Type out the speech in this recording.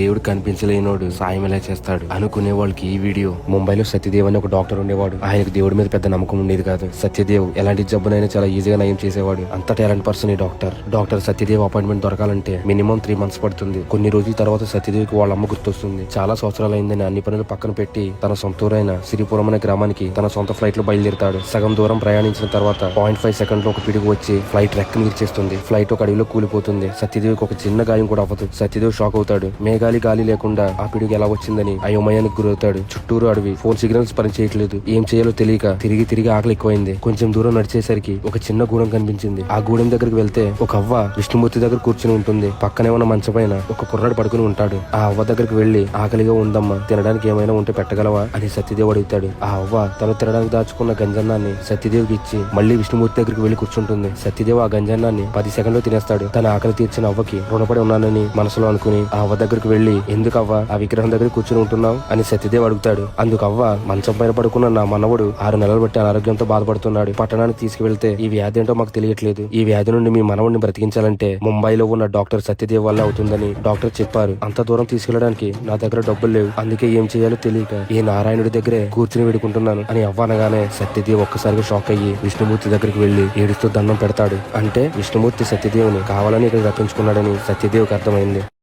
దేవుడు కనిపించలేనోడు సాయం ఎలా చేస్తాడు అనుకునే వాళ్ళకి ఈ వీడియో. ముంబైలో సత్యదేవ్ అని ఒక డాక్టర్ ఉండేవాడు. ఆయనకు దేవుడి మీద పెద్ద నమ్మకం ఉండేది కాదు. సత్యదేవ్ ఎలాంటి జబ్బునైనా చాలా ఈజీగా నయం చేసేవాడు. అంత టాలెంట్ పర్సన్ ఈ డాక్టర్ సత్యదేవ్ అపాయింట్మెంట్ దొరకాలంటే మినిమం 3 months పడుతుంది. కొన్ని రోజుల తర్వాత సత్యదేవ్కి వాళ్ళ అమ్మ గుర్తొస్తుంది. చాలా సంవత్సరాలు అయిందని అన్ని పనులు పక్కన పెట్టి తన సొంత ఊరైన సిరిపురం అనే గ్రామానికి తన సొంత ఫ్లైట్ లో బయలుదేరుతాడు. సగం దూరం ప్రయాణించిన తర్వాత 0.5 seconds లో ఒక పిడుగు వచ్చి ఫ్లైట్ రెక్క చేస్తుంది. ఫ్లైట్ ఒక అడవిలో కూలిపోతుంది. సత్యదేవ్కి ఒక చిన్న గాయం కూడా అవ్వదు. సత్యదేవ్ షాక్ అవుతాడు. మేఘాలి గాలి లేకుండా ఆ పిడుగు ఎలా వచ్చిందని అయోమయానికి గురవుతాడు. చుట్టూరు అడవి, ఫోన్ సిగ్నల్స్ పనిచేయట్లేదు. ఏం చేయాలో తెలియక తిరిగి ఆకలి ఎక్కువైంది. కొంచెం దూరం నడిచేసరికి ఒక చిన్న గూడెం కనిపించింది. ఆ గూడెం దగ్గరికి వెళ్తే ఒక అవ్వ విష్ణుమూర్తి దగ్గర కూర్చుని ఉంటుంది. పక్కనే ఉన్న మంచం పైన ఒక కుర్రాడు పడుకుని ఉంటాడు. ఆ అవ్వ దగ్గరికి వెళ్లి ఆకలిగా ఉందమ్మా, తినడానికి ఏమైనా ఉంటే పెట్టగలవా అని సత్యదేవ్ అడుగుతాడు. ఆ అవ్వ తను తినడానికి దాచుకున్న గంజన్నాన్ని సత్యదేవ్కి ఇచ్చి మళ్ళీ విష్ణుమూర్తి దగ్గరికి వెళ్లి కూర్చుంటుంది. సత్యదేవ్ ఆ గంజన్నాన్ని 10 seconds లో తినేస్తాడు. తన ఆకలి తీర్చిన అవ్వకి రుణపడి ఉన్నానని మనసులో అనుకుని ఆ అవ్వ దగ్గరికి వెళ్లి, ఎందుకు అవ్వ ఆ విగ్రహం దగ్గర కూర్చుని ఉంటున్నావు అని సత్యదేవ్ అడుగుతాడు. అందుకు అవ్వ, మంచం పైన పడుకున్న నా మనవడు 6 నెలలు బట్టి అనారోగ్యంతో బాధపడుతున్నాడు. పట్టణానికి తీసుకువెళ్తే ఈ వ్యాధి ఏంటో మాకు తెలియట్లేదు. ఈ వ్యాధి నుండి మీ మనవడిని బ్రతికించాలంటే ముంబైలో ఉన్న డాక్టర్ సత్యదేవ్ వల్ల అవుతుందని డాక్టర్ చెప్పారు. అంత దూరం తీసుకెళ్లడానికి నా దగ్గర డబ్బులు లేవు. అందుకే ఏం చేయాలో తెలియక ఈ నారాయణుడి దగ్గరే కూర్చుని వేడుకుంటున్నాను అని అవ్వ అనగానే సత్యదేవ్ ఒక్కసారిగా షాక్ అయ్యి విష్ణుమూర్తి దగ్గరికి వెళ్లి ఏడుస్తూ దండం పెడతాడు. అంటే విష్ణుమూర్తి సత్యదేవ్ని కావాలని ఇక్కడ రప్పించుకున్నాడని సత్యదేవ్కి అర్థమైంది.